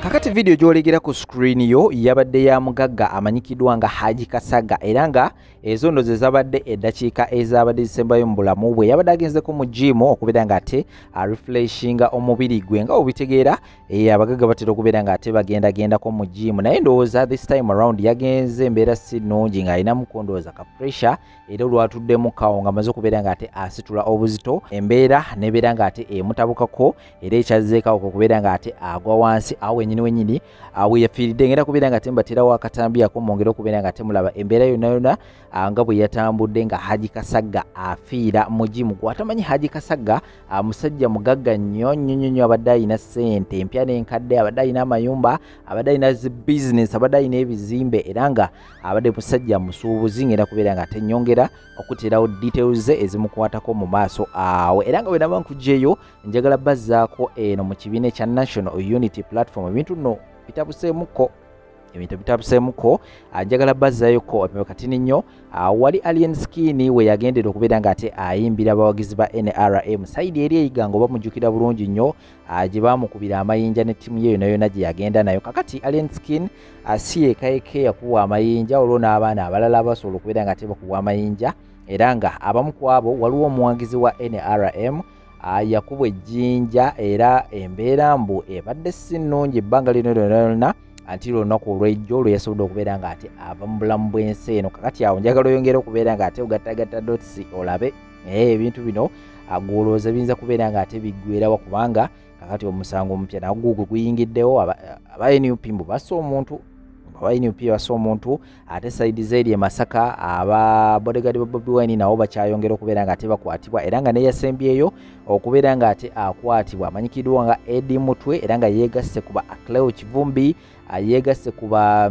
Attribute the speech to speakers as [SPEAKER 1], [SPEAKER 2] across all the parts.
[SPEAKER 1] Kakati video gyolegera ku screen yo yabadde ya mugagga amanyikidwa nga Haji Kasaga era nga ezo ndo ze zabadde eddakiika ezabadde zisembayo mu bulamu bwe yabadde agenzeko mu gym okubeera nga ate refreshinga omubiri gwe nga obitegeera abagagga batera okubeera nga ate bagendagendako mu gym naye ndowooza this time around yagenze embeera si nnungi nga alinamu kondowooza ka pressure era olwatuddemu kawo nga amaze okubeera nga ate asitula obuzito embeera nebeera nga ate emutabukako era ekyazzeeko okubeera nga ate agwa wansi awo wenyini awe yafiiridde ngera kubeera nga tembaterawo akatambi akomongera okubeera nga temulaba embeera yonna nga bwe yatambudde nga Haji Kasaga afiira mu gym gwatamanyi Haji Kasaga musajja mugagga nnyo abadde ayina ssente empya n'enkadde abadde ayina amayumba abadde ayina zi business abadde ayina ebizimbe era nga abadde musajja musuubuzi ngera kubeera nga tenyongera okuterawo details ezimukwatako mu maaso awo era nga bwe naba nkugyeyo njagala bazzaako eno mu kibiina ekya National Unity Platform ebintu nno bitabuseemuko njagala bazzayoko kati nnyo wali Alien Skin we yagendera okubeera nga ate ayimbira abawagizi ba NRM saidi eri eyiga nga bamujjukira bulungi nnyo gye baamukubira amayinja ne ttiimu ye yonna gye yagenda nayo kakati Alien Skin si yekayeke yakuwa amayinja olwo n'abaana abalala abasobola okubeera nga ate bakuwa amayinja era nga abamu ku abo waliwo omuwagizi wa NRM yakubwa ejjinja era embeera mbu ebadde si nnungi ebbanga lyonna anti olunaku olw'ejjo lwe yasobodde okubeera nga ate ava mu bulamu bw'ensi eno kakati awo njagala oyongera okubeera nga ate ogattagatta dotsi olabe ebintu bino gwolowooza biyinza kubeera nga ate biggwerawa kubanga kakati omusango omupya nagwo guyingiddewo aba NUP mbu bassa omuntu ate saidi zeeri e Masaka aba bodyguard ba Bobi Wine nabo bakyayongera okubeera nga ate bakwatibwa era nga neyasembyeyo okubeera nga ate akwatibwa amanyikidwa nga Eddie Mutwe era nga yeegasse kuba Cleo Kivumbi yeegasse kuba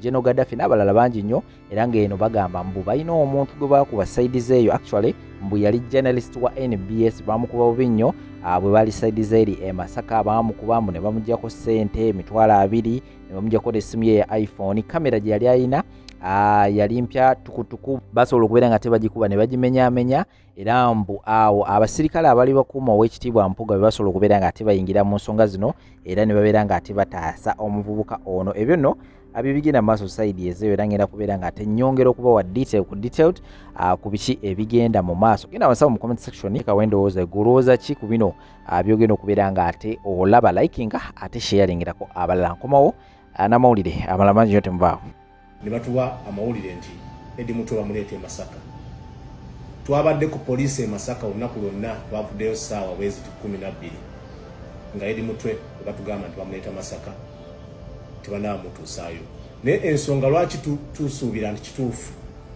[SPEAKER 1] General Gaddafi n'abalala bangi nnyo era nga eno bagamba mbu balina omuntu gwe bakuba saidi zeeyo actually mbu yali journalist wa NBS bamukuba bubi nnyo bwe bali saidi zeeri e Masaka bamukuba mbu ne bamuggyako ssente emitwalo 2 ne bamuggyako n'essimu ye ya iPhone kamera gye yali ayina yali mpya tukutuku basobola okubeera nga tebagikuba ne bagimenyaamenya era mbu awo abasirikale abali bakuuma ow'ekitiibwa Mpuuga be basobola okubeera nga ate bayingira mu nsonga zino era ne babeera nga ate bataasa omuvubuka ono ebyo nno abibigenda maaso saidi ezeyo era ngenda kubeera nga ate nnyongera okubawa detailed ku biki ebigenda mu maaso genda basaba mu comment section kawendowooza golowooza ki ku bino byogenda okubeera nga ate olaba likinga ate sharingirako abalala nkomawo n'amawulire amalala mangi nyo temuvaawo
[SPEAKER 2] ne batuwa amawulire nti Eddie Mutwe bamuleeta e Masaka twabadde ku poliisi e Masaka olunaku lwonna twavuddeyo ssaawa bwezi 12 nga Eddie Mutwe batugamba nti bamuleeta Masaka tebanamutuusaayo naye ensonga lwaki tusuubira nti kituufu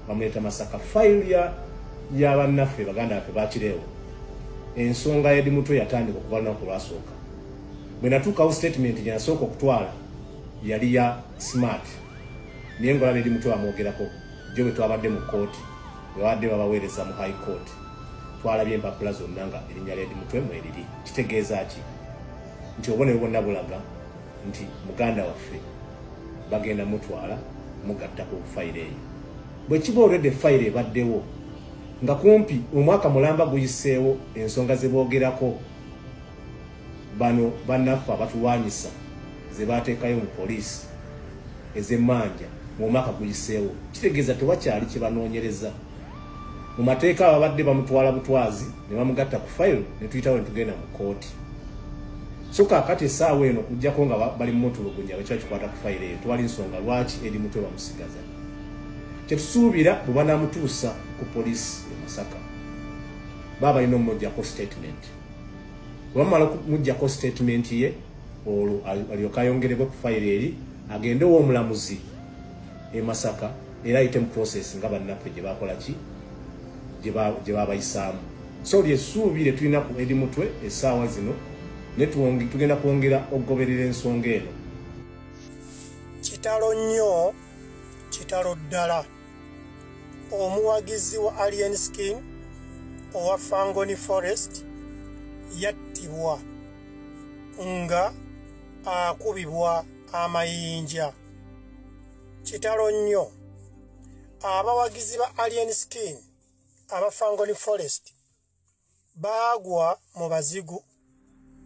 [SPEAKER 2] bamuleeta Masaka fayiro ya bannaffe baganda baffe bakireewo ensonga Eddie Mutwe yatandika okuva lunaku lwasooka bwe natuukawo statement gye nasooka okutwala yali ya smart naye ngolaba Eddie Mutwe bamwogerako jo bwe twabadde mu kooti bwebadde babaweereza mu high court twalabye empapula zonna nga erinnya lya Eddie Mutwe mweriri kitegeeza ki nti obubonero bwonna bulaga nti muganda waffe bagenda mutwala mugattako fayiro eyo bwe kiba olwedde fayiro ebaddewo nga kumpi omwaka mulamba guyiseewo ensonga ze boogerako bano bannaffe abatuwanyisa ze bateekayo mu poliisi ez'emmanja mu mwaka guyiseewo kitegeeza tewakyali kye banoonyereza mu mateeka ababadde bamutwala butwazi ne bamugatta ku fayiro ne tuyitawo ne tugenda mu kooti so kaakati essaawa eno okuggyako nga bali mu mutulugunya bwe kiba kikwata ku fayiro eyo tewali nsonga lwaki Eddie Mutwe bamusigaza kye tusuubira bwe banaamutuusa ku poliisi e Masaka baba balina omuggyako statement bwe bamala okumuggyako statement ye olwo alyoka ayongerebwe ku fayiro eri agende w'omulamuzi e Masaka era ayite mu process nga bannaffe gye bakola ki gye babayisaamu so lyessuubi lye tulina ku Eddie Mutwe essaawa zino ne tugenda kwongera okugoberera ensonga eno
[SPEAKER 3] kitalo nnyo kitalo ddala omuwagizi wa Alien Skin owa Fangoni Forest yattibwa nga akubibwa amayinja kitalo nnyo abawagizi ba Alien Skin aba Fangoni Forest bagwa mu bazigu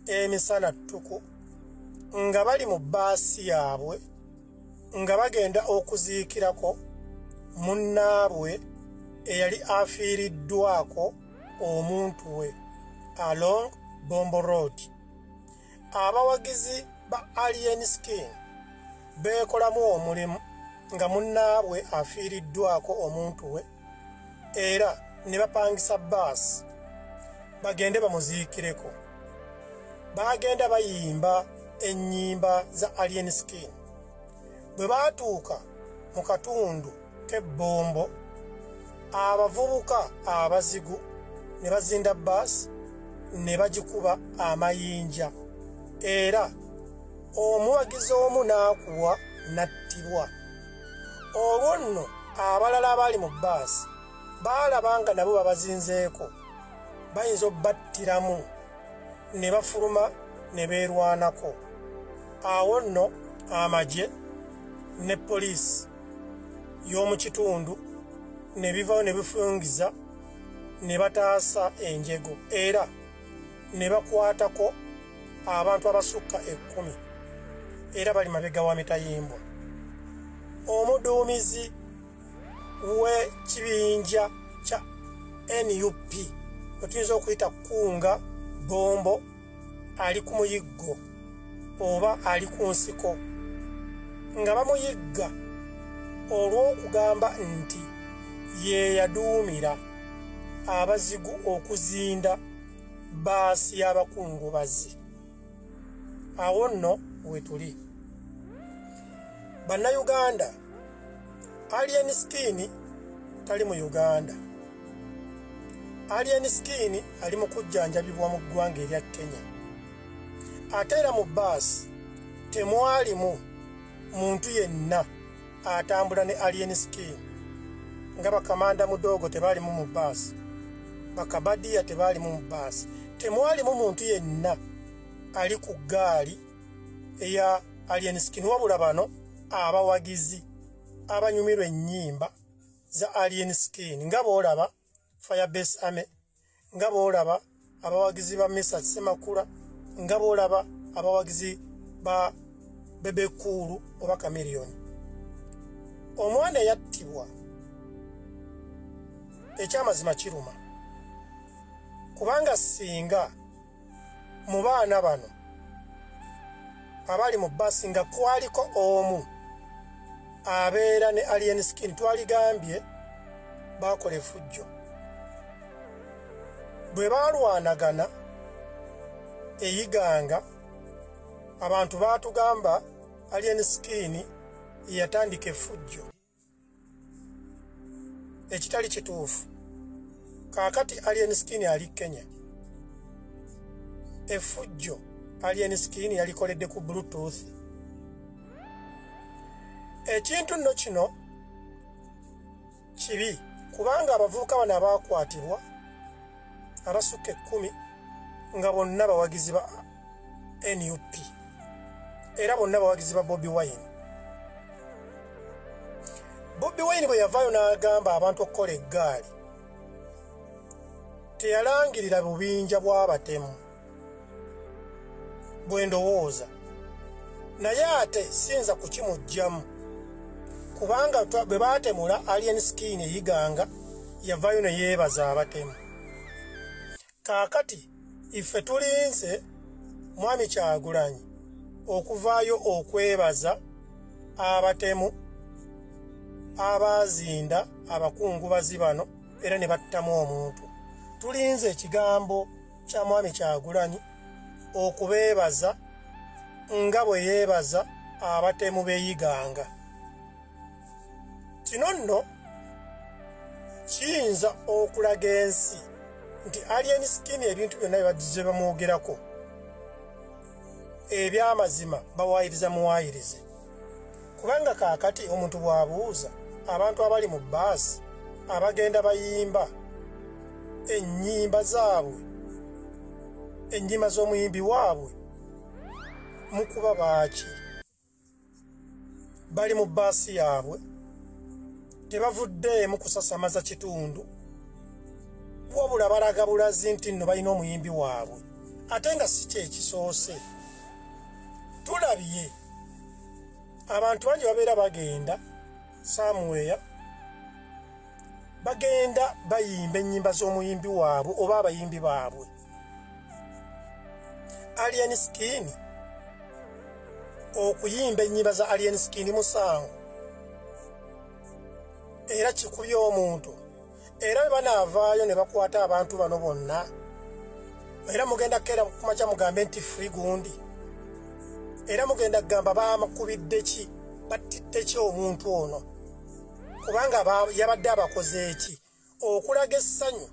[SPEAKER 3] emisana ttuku nga bali mu baasi yaabwe nga bagenda okuziikirako munnaabwe eyali afiiriddwako omuntu we along Bombo Road. Abawagizi ba Alien Skin beekolamu omulimu nga munnaabwe afiiriddwako omuntu we era ne bapangisa baasi bagende bamuziikireko. Bagenda bayimba ennyimba za Alien Skin. Bwe baatuuka mu katundu k'ebbombo, abavubuka abazigu ne bazinda baasi ne bagikuba amayinja era omuwagizi omu n'akuwa n'attibwa. Olwo nno abalala abali mu baasi baalaba nga nabo babazinzeeko bayinza obbattiramu ne bafuluma ne beerwanako. Awo nno amagye ne poliisi y'omu kitundu ne bivaayo ne bifungiza ne bataasa enjego era ne bakwatako abantu abasukka 10 era bali mabega wa mitayimbwa. Omuduumizi w'ekibinja kya NUP otuyinza okuyita Kunga Bombo ali ku muyiggo oba ali ku nsiko nga bamuyigga olw'okugamba nti ye yaduumira abazigu okuzinda baasi y'abakungubazi. Awo nno we tuli. Bannayuganda, Alien Skin tali mu Uganda. Alien Skin ali mu kujjanjabibwa mu ggwanga erya Kenya. Ate era mu baasi temwalimu muntu yenna atambula ne Alien Skin. Nga bakamanda Mudogo tebaalimu mu baasi, bakabadiya tebaalimu mu baasi, temwalimu muntu yenna ali ku ggaali eya Alien Skin wabula bano abawagizi abanyumirwa ennyimba za Alien Skin nga boolaba Firebase Army, nga boolaba abawagizi ba Mesa Semakula, nga boolaba abawagizi ba Bebe Kulu oba Chameleon. Omwana yattibwa ekyamazima kiruma kubanga singa mu baana bano abali mu baasi nga kwaliko omu abeera ne Alien Skin twaligambye bakola effujjo. Bwe baalwanagana eyiganga abantu baatugamba Alien Skin yatandika effujjo ekitali kituufu. Kaakati Alien Skin ali Kenya. Effujjo Alien Skin yalikoledde ku Bluetooth. Ekintu nno kino kibi kubanga abavubuka bano abaakwatibwa abasukka 10 nga bonna bawagizi ba NUP era bonna bawagizi ba Bobi Wine. Bobi Wine bwe yavaayo n'agamba abantu okukola eggaali teyalangirira bubinja bw'abatemu bwe ndowooza, naye ate sinza kukimugjamu kubanga bwe baatemula Alien Skin eyiganga yavaayo ne yeebaza abatemu. Kaakati ife tulinze Mwami Kyagulanyi okuvaayo okwebaza abatemu abazinda abakungubazi bano era ne battamu omuntu. Tulinze ekigambo kya Mwami Kyagulanyi okubeebaza nga bwe yeebaza abatemu beeyiganga. Kino nno kiyinza okulaga ensi nti Alien Skin ebintu byonna bye bamwogerako ebyamazima bawaayiriza muwaayirize. Kubanga kaakati omuntu bw'abuuza abantu abali mu baasi abagenda bayimba ennyimba zaabwe, ennyimba z'omuyimbi waabwe, mukuba baaki? Bali mu baasi yaabwe tebavuddeemu kusasamaza kitundu wabula balaga bulazi nti nno balina omuyimbi waabwe ate nga si kyekisoose. tulabye abantu bangi babeera bagenda somewhere bagenda bayimba ennyimba z'omuyimbi waabwe oba abayimbi baabwe. Alien Skin okuyimba ennyimba za Alien Skin musango era kikubye omuntu era bwe banaavaayo ne bakwata abantu bano bonna era mugenda kera kumakya mugambe nti free gundi era mugenda kugamba bamakubidde ki battidde ki omuntu ono kubanga yabadde abakoze eki okulaga essanyu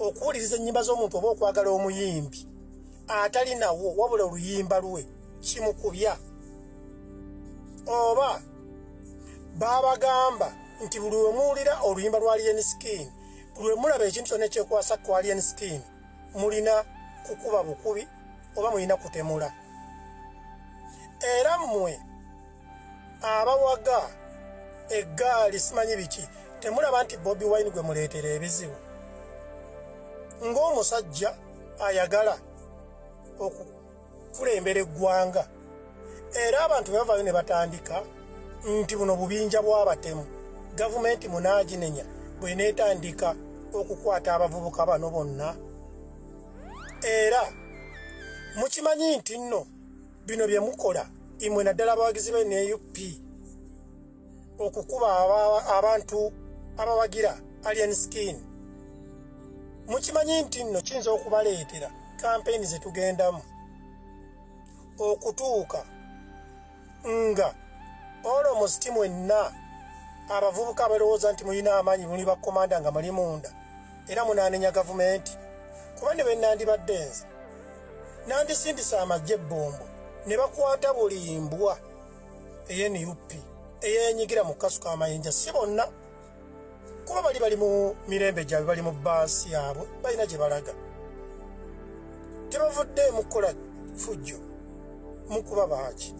[SPEAKER 3] okuwuliriza ennyimba z'omuntu oba okwagala omuyimbi atali nawo wabula oluyimba lwe kimukubya oba babagamba nti buli we muwulira oluyimba lwa Alien Skin buli we mulaba ekintu kyonna ekyekwasa ku Alien Skin mulina kukuba bukubi oba mulina kutemula. Era mmwe abawaga eggaali simanyi biki temulaba nti Bobi Wine gwe muleetera ebizibu ng'omusajja ayagala okukulembera eggwanga era abantu bavaayo ne batandika nti buno bubinja bw'abatemu gavumenti munaaginenya bw'eneetandika okukwata abavubuka bano bonna. Era mukimanyi nti nno bino bye mukola imwe naddala abawagizi be ne UP okukuba abantu abawagira Alien Skin mukimanyi nti nno kiyinza okubaleetera kampeyini ze tugendamu okutuuka nga almost mwenna abavubuka abalowooza nti mulina amaanyi muli bakomanda nga muli munda era munaanenya gavumenti kuba ne bennandibadde nze nandisindisa amagye ebbombo ne bakwata buli mbwa ey'NUP eyeenyigira mu kasuka amayinja si bonna kuba bali mu mirembe gyabwe bali mu baasi yaabwe balina gye balaga tebavudde mukola fujjo mukuba baaki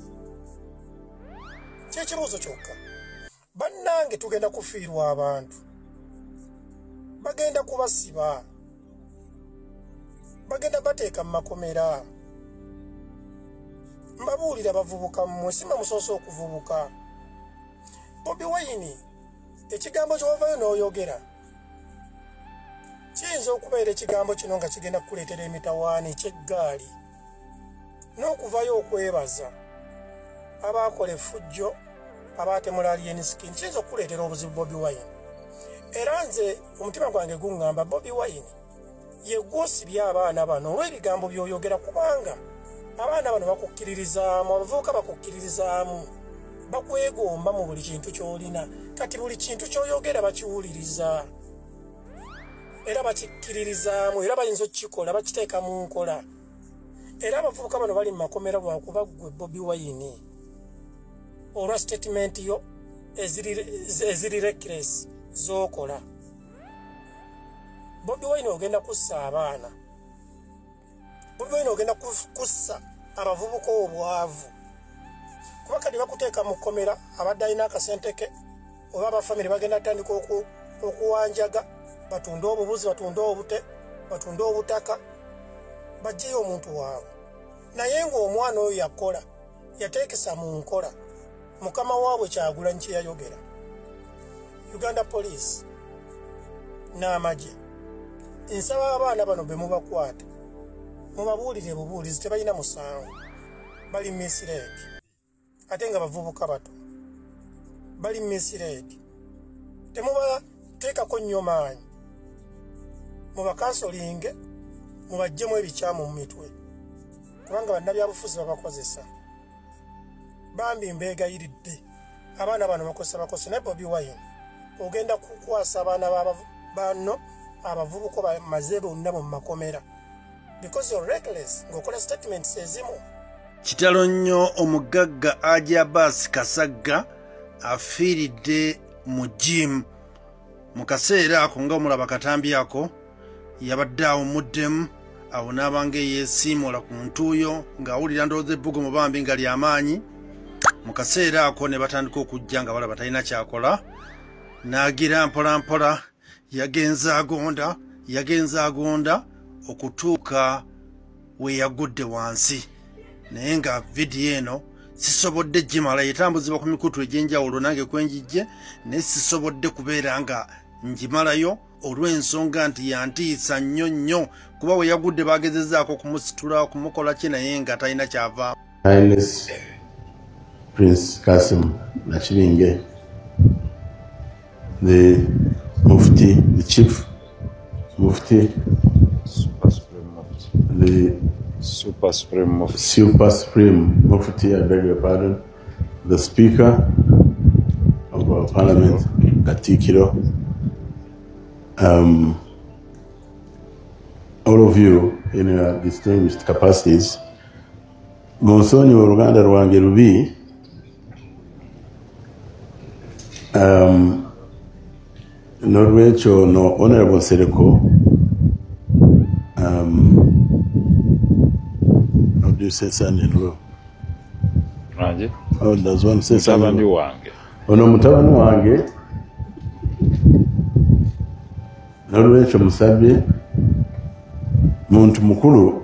[SPEAKER 3] kyekibuuzo kyokka. Bannange tugenda kufiirwa abantu bagenda kubasiba bagenda bateeka mu makomera. Mbabuulira bavubuka mmwe simba musoose okuvubuka. Bobi Wine ekigambo ky'ovaayo n'oyogera kiyinza okubeera ekigambo kino nga kigenda kukuleetera emitawaana eky'eggaali n'okuvaayo okwebaza abaakola effujjo abaatemula Alien Skin kiyinza okukuleetera obuzibu Bobi Wine. Era nze omutima gwange guŋŋamba Bobi Wine ye gw'osibye abaana bano olw'ebigambo by'oyogera kubanga abaana bano bakukkiririzaamu abavubuka bakukkiririzaamu bakwegomba mu buli kintu ky'olina kati buli kintu ky'oyogera bakiwuliriza era bakikkiririzaamu era bayinza okukikola bakiteeka mu nkola. Era abavubuka bano bali mu makomera lwakuba ggwe Bobi Wine olwa statement yo eziri reckless z'okola. Bobi Wine ogenda kussa abaana. Bobi Wine ogenda kussa abavubuka obwavu kuba kati bakuteeka mu kkomera abadde alina akasente ke oba abafamire bagenda tandika okuwanjaga batunde obubuzi batunde obute batunde obutaka baggyeyo omuntu waabwe. Naye ng'omwana oyo yakola yateekesa mu nkola mukama waabwe Kyagulanyi kye yayogera. Uganda Police n'amagye nsaba abaana bano be mubakwata mubabuulire bubuulizi tebalina musango bali misled ate nga bavubuka bato bali misled temubateekako nnyo maanyi mubakansolinge mubaggyemu ebikyamu mu mitwe kubanga bannabyabufuzi babakozesa. Bambi mbeegayiridde abaana bano bakosa naye Bobi Wine ogenda kukwasa abaana bano abavubuka bamaze bonna mu makomera because you're reckless ng'okola statements ezimu.
[SPEAKER 4] Kitalo nnyo omugagga Haji Abbas Kasagga afiiridde mu gym mu kaseera ako nga omulaba katambi ako yabadde awumuddemu awo n'abanga yeesiimula ku ntuuyo ng'awulira ndowooza ebbugo mu bambi nga ly'amaanyi. Mu kaseera ako ne batandika okujja nga balaba talina kyakola n'agira mpola mpola yagenza agonda okutuuka we yagudde wansi naye nga vidiyo eno sisobodde gimala yetambuzibwa ku mikutu egy'enjawulo nange kwenjijje naye sisobodde kubeera nga ngimalayo olw'ensonga nti yantiisa nnyo kuba we yagudde bagezezaako kumusitula kumukola ki naye nga talina kyava.
[SPEAKER 5] Highness Prince Kasim Nakiringe, the Mufti, the Chief Mufti,
[SPEAKER 6] Super Supreme Mufti,
[SPEAKER 5] the
[SPEAKER 6] Super Supreme Mufti,
[SPEAKER 5] Super Supreme Mufti, I beg your pardon, the Speaker of our Parliament, Katikiro, all of you in your distinguished capacities, Monsonyi Uruganda Rwange Rubi, Norwecho no Honorable Sereko, how do you say son-in-law?
[SPEAKER 6] Raje?
[SPEAKER 5] Oh, does one say
[SPEAKER 6] Mutabani
[SPEAKER 5] son-in-law?
[SPEAKER 6] wange.
[SPEAKER 5] Ono mutabani wange, Norwecho musabye, muntu mukulu,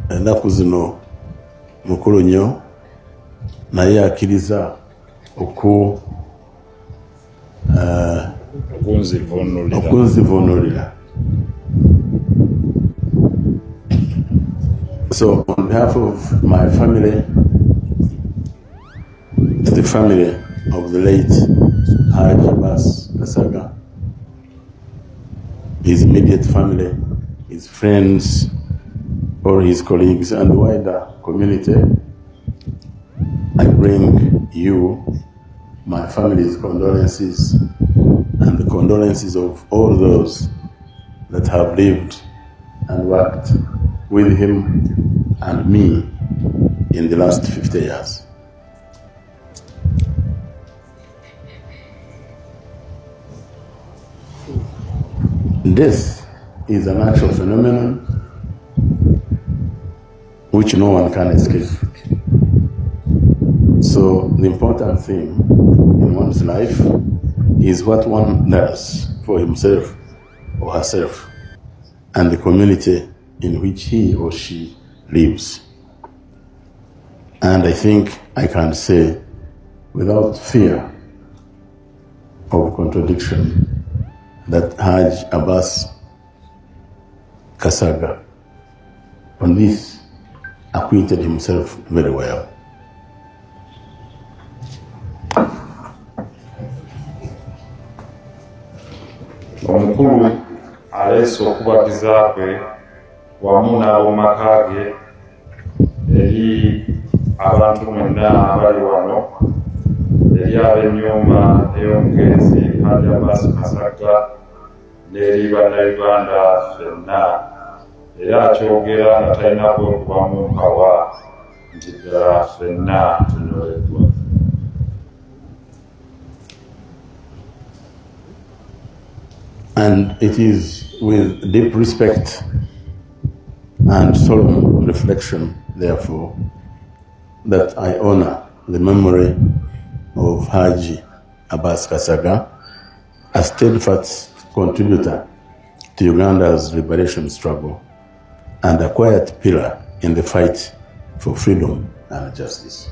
[SPEAKER 5] ennaku zino mukulu nnyo, naye akkiriza okunzivunulira. So on behalf of my family, to the family of the late Haji Abbas Kasaga, his immediate family, his friends, or his colleagues and the wider community, I bring you my family's condolences and the condolences of all those that have lived and worked with him and me in the last 50 years. Death is a natural phenomenon which no one can escape. So the important thing in one's life is what one does for himself or herself and the community in which he or she lives. And I think I can say without fear of contradiction that Haj Abbas Kasaga on this acquitted himself very well.
[SPEAKER 6] Omukulu aleese okubagiza kwe wamu n'ab'omaka ge eri abantu mwenna abali wano, eri ab'ennyumba ey'omugenzi Hajji Abbas Kasaga n'eri bannayuganda ffenna, era akyogera nga talina kwekubamu mpawa nti ddala ffenna tunyoleddwa.
[SPEAKER 5] And it is with deep respect and solemn reflection, therefore, that I honor the memory of Haji Abbas Kasaga, a steadfast contributor to Uganda's liberation struggle and a quiet pillar in the fight for freedom and justice.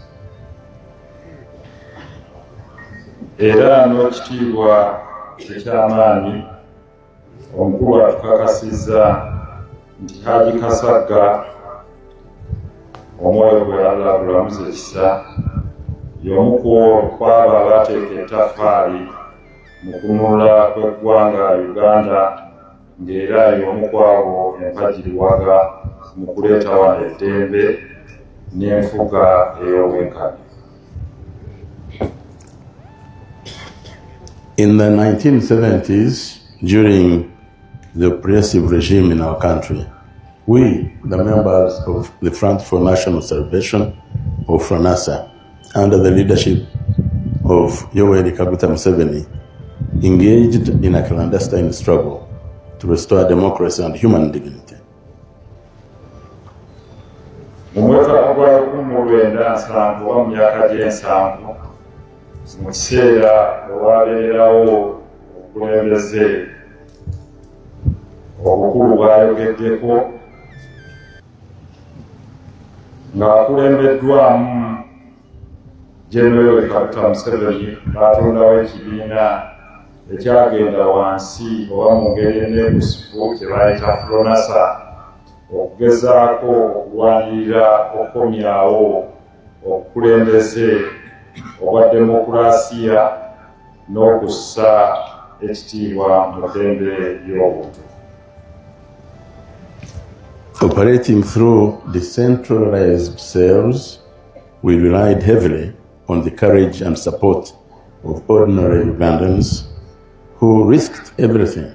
[SPEAKER 6] Era n'ekitiibwa eky'amaanyi omukulu atukakasizza nti Haji Kasaga omwoyo gwe Allah gulamuza ekisa y'omu ku abo abateeka ettaffaali mu kununula kw'eggwanga Uganda, ng'era y'omu ku abo empagiriwaga mu kuleeta wano eddembe n'enfuga ey'obwenkanya.
[SPEAKER 5] In the 1970s, during the oppressive regime in our country, we, the members of the Front for National Salvation, or FRANASA, under the leadership of Yoweri Kaguta Museveni, engaged in a clandestine struggle to restore democracy and human dignity.
[SPEAKER 6] Mu mwaka gwa 1970 oba mu myaka gy'ensanvu, mu kiseera olwabeerawo obukulembeze obukulu bwayogeddeko ng'akulembeddwamu General Kaguta Museveni baatondawo ekibiina ekyagenda wansi oba mu ngeri enneegusifu kye bayita FLONASA okugezaako okulwanirira okukomyawo obukulembeze obwa demokulaasiya n'okussa ekitiibwa mu ddembe ly'obuntu.
[SPEAKER 5] Operating through decentralized cells, we relied heavily on the courage and support of ordinary Ugandans who risked everything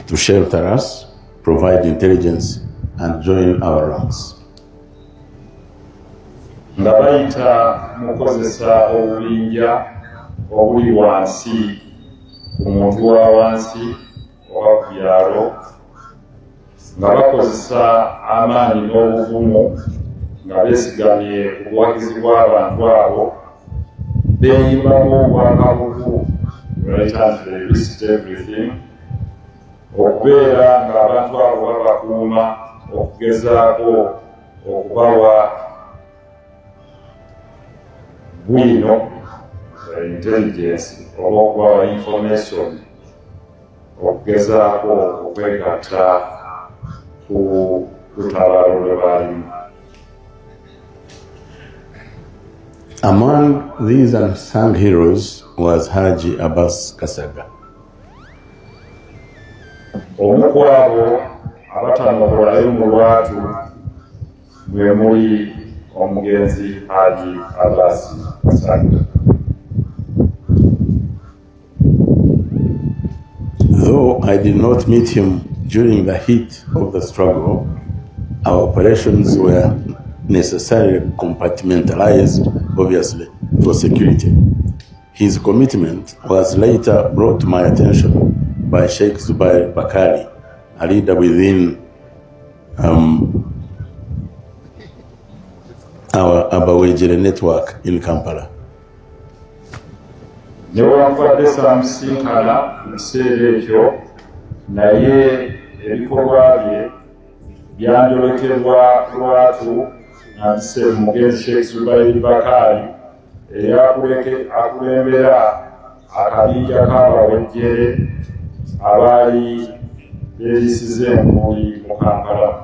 [SPEAKER 5] to shelter us, provide intelligence, and join our ranks.
[SPEAKER 6] Nga bayita mu kukozesa obubinja obuli wansi ku muntu wa wansi oba ku byalo, nga bakozesa amaanyi n'obuvumu nga beesigamye ku buwagizi bw'abantu abo beeyimamu obwakabugu nti they risked everything okubeera ng'abantu abo babakuuma okugezaako okubawa bwino intelligence oba okubawa information okugezaako okwegatta ku lutabaalo lwe baalimu.
[SPEAKER 5] Among these unsung heroes was Haji Abbas Kasaga.
[SPEAKER 6] Omu ku abo abatanokolayo mu lwatu mwe muli omugenzi Haji Abbas Kasaga.
[SPEAKER 5] Though I did not meet him during the heat of the struggle, our operations were necessarily compartmentalized, obviously, for security. His commitment was later brought to my attention by Sheikh Zubair Bakari, a leader within our Abawejere network in Kampala.
[SPEAKER 6] Newankubadde saamusinkana mu kiseera ekyo, naye ebikolwa bye byanjolekebwa lwatu nandise mugenzi Sheikh Zubair Bakari akulembera akabinja k'abawejjere abaali beeyisize emmuli mu Kampala.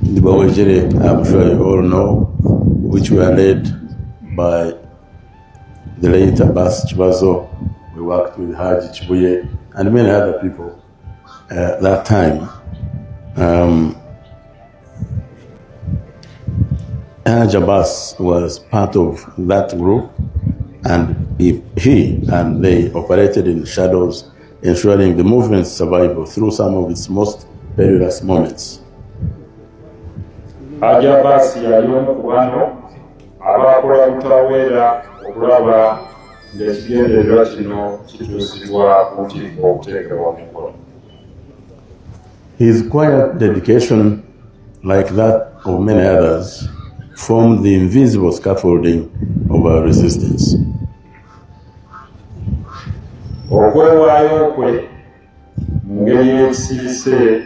[SPEAKER 5] The Bawejere, I'm sure you all know, which were led by the late Abbas Chibazo. We worked with Haji Chibuye and many other people that time. Haji Abbas was part of that group, and he and they operated in shadows, ensuring the movement's survival through some of its most perilous moments.
[SPEAKER 6] Haji Abbas yali omu ku bano abakola butaweera okulaba ng'ekigendererwa kino kituusibwa ku ntikko okuteekebwa mu nkola.
[SPEAKER 5] His quiet dedication, like that of many others, formed the invisible scaffolding of our resistance.
[SPEAKER 6] Okwewaayo kwe mu ngeri y'ekisirise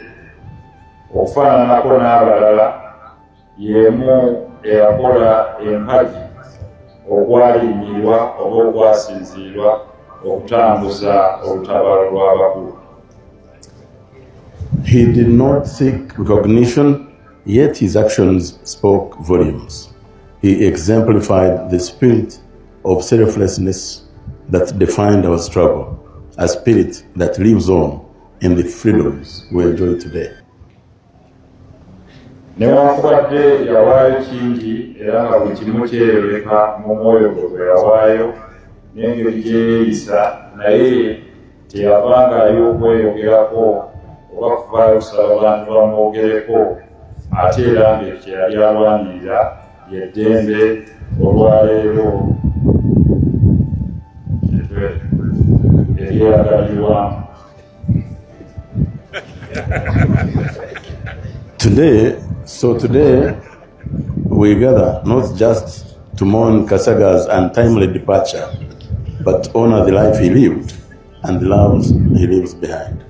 [SPEAKER 6] okufaananako n'abalala y'emu eyakola empagi okwalimirwa oba okwasinziirwa okutambuza olutabaalo lw'abakulu.
[SPEAKER 5] He did not seek recognition, yet his actions spoke volumes. He exemplified the spirit of selflessness that defined our struggle, a spirit that lives on in the freedoms we enjoy today.
[SPEAKER 6] Newankubadde yawaayo kingi era nga buli kimu kyeyoleka mu mwoyo gwe yawaayo n'engeri gyeyeeyisa, naye teyavangayo okweyogerako oba kuvaayo kusaba abantu bamwogereko, ate era ng'ekyo yali alwanirira ly'eddembe olwaleero eryeyagalirwamu.
[SPEAKER 5] Today, we gather not just to mourn Kasaga's untimely departure, but honor the life he lived and the lives he leaves behind.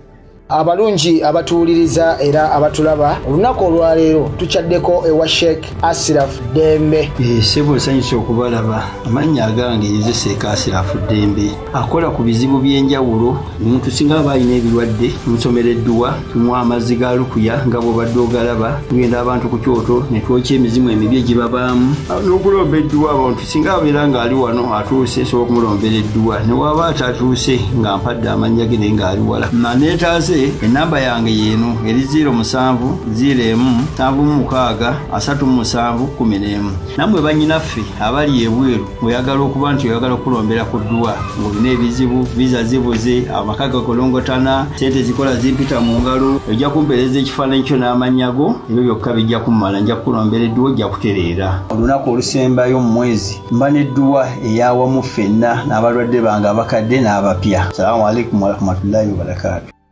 [SPEAKER 7] abalungi abatuwuliriza era abatulaba olunaku olwaleero tukyaddeko ewa Sheikh Ashraf Dembe.
[SPEAKER 8] Sebo nsanyusa okubalaba. Amannya agange nze Sheikh Ashraf Dembe akola ku bizibu by'enjawulo. Omuntu singa aba alina ebirwadde tumusomereddwa, tumuwa amazzi ga lukuya nga bw'obadde ogalaba, tugenda abantu ku kyoto ne twokya emizimu emibi egibabaamu n'okulomba edduwa. Abantu singa abeera ng'ali wano atuuse nsobola okumulombera edduwa, ne waba atatuuse nga mpadde amannya ge naye ng'ali wala. Neetaaze ennamba yange yeeno eri 07 01 76 37 11. Nammwe bannyinaffe abali ebweru oyagala okuba nti oyagala okulombera ku dduwa ng'olina ebizibu, viza zibuze, amaka gakolongotana, sente zikola zimpita mu ngalo, ojja kumpeereza ekifaananyi kyo n'amannya go, ebyo byokka bijja kummala, nja kukulombera edduwa, ojja kutereera. Olunaku olusembayo mu mwezi mba n'edduwa eyawamu ffenna n'abalwadde bange abakadde n'abapya. Salaamu alaikum warahmatullahi wabarakatuh.